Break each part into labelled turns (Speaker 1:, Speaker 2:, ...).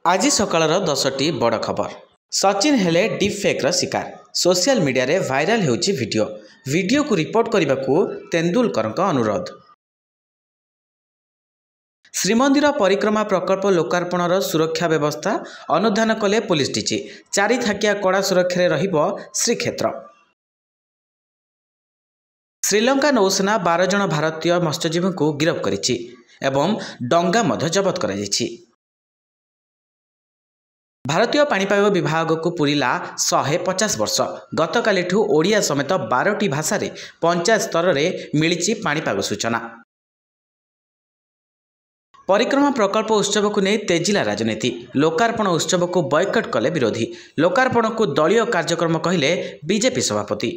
Speaker 1: आज सकाळर 10टी बड़ खबर। सचिन हेले डिपफेक्र शिकार। सोशल मीडिया रे वायरल होउची वीडियो को रिपोर्ट करने को तेंदुलकर अनुरोध। श्रीमंदिर परिक्रमा प्रकल्प लोकार्पणर सुरक्षा व्यवस्था अनुधान कले पुलिस डीजी। 4 थाकिया कड़ा सुरक्षा रहिबो श्रीक्षेत्र। श्रीलंका नौसेना 12 जन भारतीय मत्स्यजीवी को गिरफ्त करिछि एवं डंगा मध्य जबत कराଯାଇଛି। भारतीय पाणीपाग विभाग को पूरीला 150 वर्ष। गतकालिठू ओडिया समेत 12टी भाषा रे पंचायत स्तर में मिली पाणीपाग सूचना। परिक्रमा प्रकल्प उत्सव को नहीं तेजिला राजनीति। लोकार्पण उत्सव को बॉयकट कले विरोधी। लोकार्पण को दलीय कार्यक्रम कहले बीजेपी सभापति।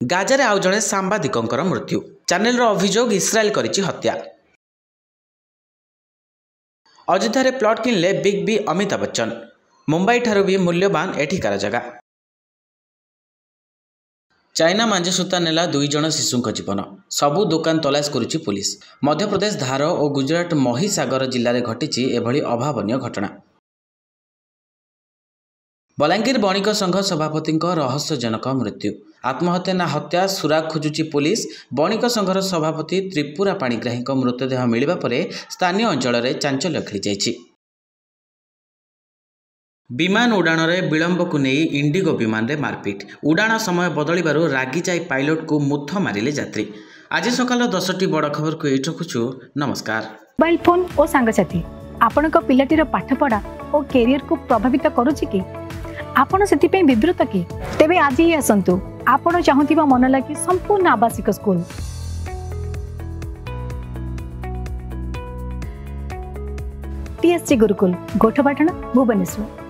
Speaker 1: गाजारे आउ जड़े सांबादिकंकर मृत्यु। चैनल अभियोग इस्राएल करिछि हत्या। अयोध्या रे प्लॉट किनले बिग बी अमिताभ बच्चन। मुंबई ठारू भी मूल्यवान एठिकार जगह। चाइना मांझे सूता नेला 2 जन शिशुंक जीवन। सबु दुकान तलाश करुछि पुलिस। मध्यप्रदेश धार और गुजरात महिसागर जिले में घटी एभली अभावनीय घटना। बलांगीर बणिक संघ सभापति रहस्यजनक मृत्यु। आत्महत्या ना हत्या सुराग खोजुची पुलिस। बणिक संघर सभापति त्रिपुरा पाणिग्राही मृतदेह मिलवा पर स्थानीय अंचल में चांचल्य खेली जाइछि। विमान उड़ान रे विलंब को नहीं इंडिगो विमान रे मारपीट। उड़ान समय बदलिबारु रागी जाई पायलट को मुथ मारिले यात्री। आज सकाल 10टी बड़ खबर को एइठ रखुछु। नमस्कार।
Speaker 2: मोबाइल फोन और सांगसाथी आपणक पिलाटीर पाठपढ़ा और कैरियर को प्रभावित करुछि कि आपण सेतिपे विवृत कि तेबे आज ही आसंतु आपण चाहुतिबा मन लागी संपूर्ण आवासिक स्कूल टीएससी गुरुकुल गोठपाटण भुवनेश्वर।